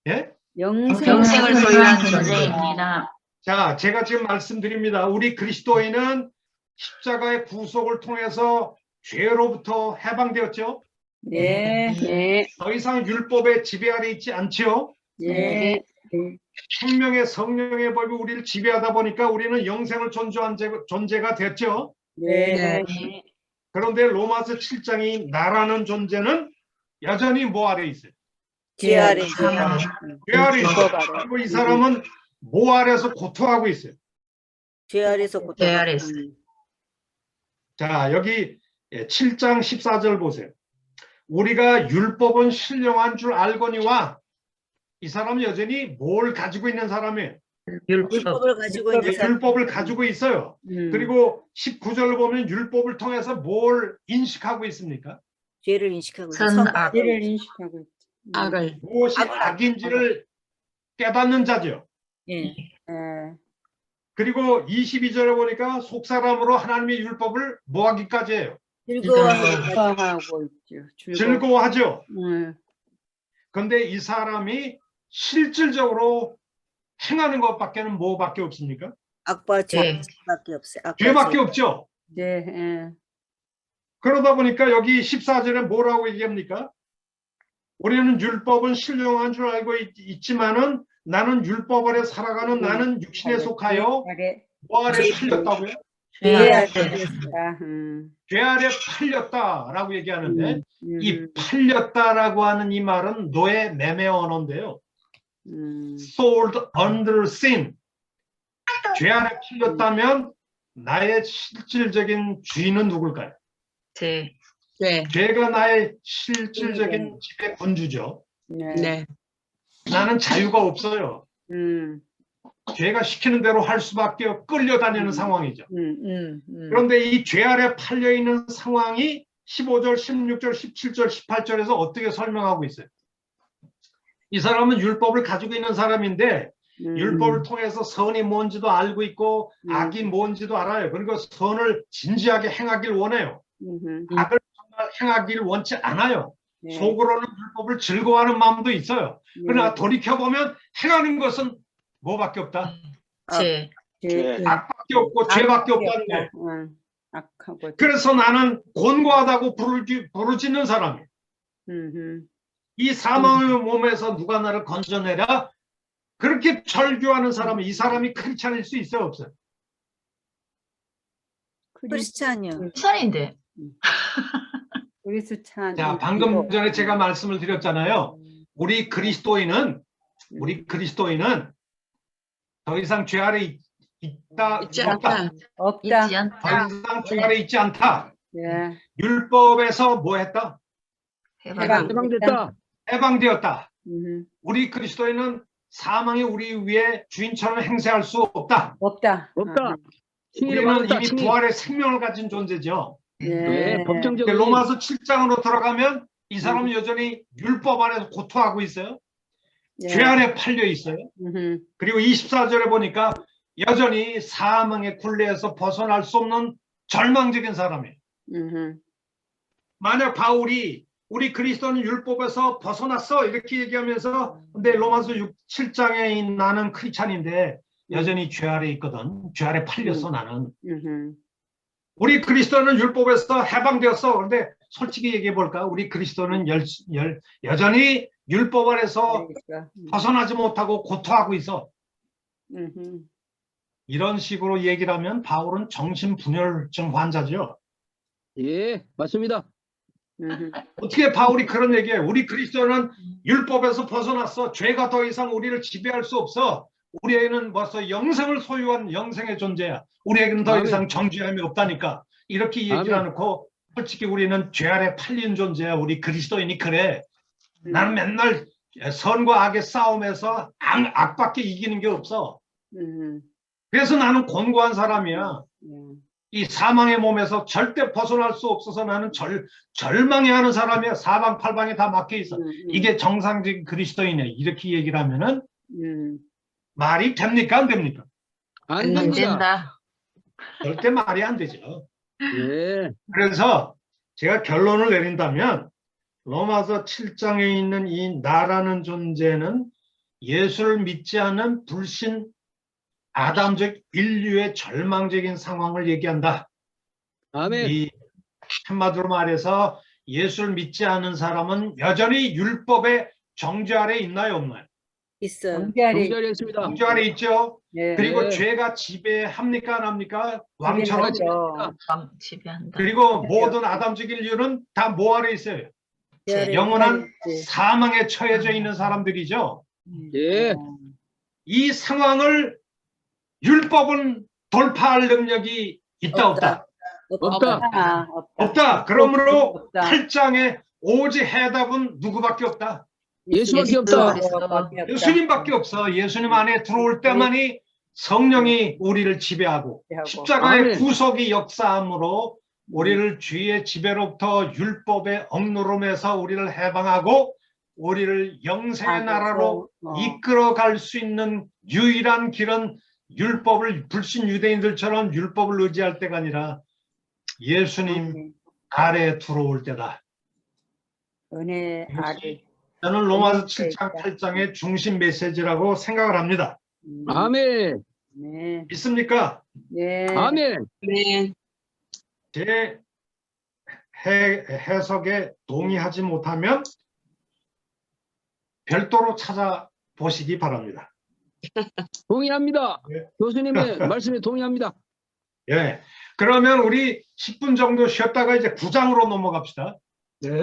예? 영생을 소유한 존재입니다. 자, 제가 지금 말씀드립니다. 우리 그리스도인은 십자가의 구속을 통해서 죄로부터 해방되었죠. 네. 네. 더 이상 율법의 지배 아래 있지 않지요. 네. 생명의 성령의 법이 우리를 지배하다 보니까 우리는 영생을 존재한 존재가 됐죠. 네. 그런데 로마서 7장이 나라는 존재는 여전히 뭐 아래 있어요? 죄 아래 사망. 죄 아래 있어요. 율법 아래. 그리고 이 사람은 모 아래서 고통하고 있어요. 죄 아래서 죄 고통. 아래서. 자, 여기 7장 14절 보세요. 우리가 율법은 신령한 줄 알거니와 이 사람은 여전히 뭘 가지고 있는 사람이에요. 율법. 율법을 가지고 있는 사람. 율법을 가지고 있어요. 그리고 19절을 보면 율법을 통해서 뭘 인식하고 있습니까? 죄를 인식하고 있는 선악. 죄를 인식하고 있지. 악을. 무엇이 악인지를 깨닫는 자죠. 예. 예. 그리고 22절에 보니까 속사람으로 하나님의 율법을 뭐하기까지 해요? 즐거워하는 하고 있죠. 즐거워하죠. 응. 그런데 이 사람이 실질적으로 행하는 것밖에는 뭐밖에 없습니까? 악과 네. 죄밖에 없어요. 악과 죄밖에 죄. 없죠. 네. 예. 그러다 보니까 여기 14절에 뭐라고 얘기합니까? 우리는 율법은 신령한 줄 알고 있지만은 나는 율법 아래 살아가는 나는 육신에 속하여 아래. 뭐 아래 팔렸다고요? 죄 죄 아래. 아래. 아, 죄 아래 팔렸다라고 얘기하는데 이 음. 팔렸다라고 하는 이 말은 노예 매매 언어인데요. 음. sold under sin. 죄 아래 팔렸다면 나의 실질적인 주인은 누굴까요? 죄. 죄. 죄가 나의 실질적인 지배 군주죠. 네. 네. 나는 자유가 없어요. 음. 죄가 시키는 대로 할 수밖에 없고 끌려다니는 상황이죠. 음. 그런데 이 죄 아래 팔려 있는 상황이 15절, 16절, 17절, 18절에서 어떻게 설명하고 있어요? 이 사람은 율법을 가지고 있는 사람인데 율법을 통해서 선이 뭔지도 알고 있고 악이 뭔지도 알아요. 그리고 선을 진지하게 행하길 원해요. 악을 정말 행하길 원치 않아요. 네. 속으로는 율법을 즐거워하는 마음도 있어요. 그러나 돌이켜보면 행하는 것은 뭐밖에 없다? 죄. 죄. 악밖에 없고 죄밖에 없다는 거예요. 응. 악하고. 그래서 나는 곤고하다고 부르짖는 사람이에요. 음. 이 사망의 몸에서 누가 나를 건져내라? 그렇게 절규하는 사람은 이 사람이 크리스찬일 수 있어요, 없어요? 크리스찬이요. 크리스찬인데. 그리스찬. 자, 방금 전에 제가 말씀을 드렸잖아요. 우리 그리스도인은 더 이상 죄 아래 있다, 있지 없다. 않다. 없다. 있지 않다. 더 이상 죄 아래 있지 않다. 네. 율법에서 뭐 했다? 해방. 해방됐다. 해방되었다. 음. 우리 그리스도인은 사망이 우리 위에 주인처럼 행세할 수 없다. 없다. 없다. 칭의를 우리는 받았다. 이미 칭의. 부활의 생명을 가진 존재죠. 네. 네. 법정적으로. 로마서 7장으로 들어가면 이 사람은 여전히 율법 안에서 고통하고 있어요. 네. 죄 아래 팔려 있어요. 그리고 24절에 보니까 여전히 사망의 굴레에서 벗어날 수 없는 절망적인 사람이에요. 만약 바울이 우리 그리스도는 율법에서 벗어났어 이렇게 얘기하면서 근데 로마서 7장에 나는 크리스찬인데 여전히 죄 아래 있거든. 죄 아래 팔렸어 나는. 우리 그리스도는 율법에서 해방되었어. 그런데 솔직히 얘기해 볼까? 우리 그리스도는 여전히 율법 아래서 벗어나지 못하고 고통하고 있어. 이런 식으로 얘기를 하면 바울은 정신분열증 환자죠. 예, 맞습니다. 어떻게 바울이 그런 얘기해요? 우리 그리스도는 율법에서 벗어났어. 죄가 더 이상 우리를 지배할 수 없어. 우리에게는 벌써 영생을 소유한 영생의 존재야. 우리에게는 더 이상 정죄함이 없다니까. 이렇게 얘기를 해놓고 솔직히 우리는 죄 아래 팔린 존재야. 우리 그리스도인이 그래. 나는 맨날 선과 악의 싸움에서 악밖에 이기는 게 없어. 그래서 나는 곤고한 사람이야. 이 사망의 몸에서 절대 벗어날 수 없어서 나는 절망해하는 사람이야. 사방팔방에 다 막혀 있어. 이게 정상적인 그리스도인이야. 이렇게 얘기를 하면은 말이 됩니까? 안 됩니까? 안 안 됩니다. 된다. 절대 말이 안 되죠. 예. 그래서 제가 결론을 내린다면 로마서 7장에 있는 이 나라는 존재는 예수를 믿지 않는 불신 아담적 인류의 절망적인 상황을 얘기한다. 아멘. 이 한마디로 말해서 예수를 믿지 않는 사람은 여전히 율법의 정죄 아래 있나요, 없나요? 있어요. 정결했습니다. 정죄 아래 있죠. 네. 그리고 네. 죄가 지배합니까, 안 합니까? 왕처럼. 지배하죠. 왕 지배한다. 그리고 모든 아담적 인류는 다 뭐 아래 있어요? 영원한 사망에 처해져 있는 사람들이죠. 예. 이 상황을 율법은 돌파할 능력이 있다 없다? 없다. 없다. 그러므로 없다. 8장에 오직 해답은 누구밖에 없다? 예수밖에 없다. 예수님밖에 없어. 예수님 안에 들어올 때만이 성령이 우리를 지배하고 십자가의 아멘. 구속이 역사함으로 우리를 죄의 지배로부터 율법의 억누름에서 우리를 해방하고 우리를 영생의 나라로 이끌어 갈 수 있는 유일한 길은 율법을 불신 유대인들처럼 율법을 의지할 때가 아니라 예수님 아래에 들어올 때다. 은혜 아래. 저는 로마서 7장 8장의 중심 메시지라고 생각을 합니다. 아멘. 네. 믿습니까? 네. 아멘. 네. 제 해석에 동의하지 못하면 별도로 찾아보시기 바랍니다. 동의합니다. 네. 교수님의 말씀에 동의합니다. 예. 그러면 우리 10분 정도 쉬었다가 이제 9장으로 넘어갑시다. 네.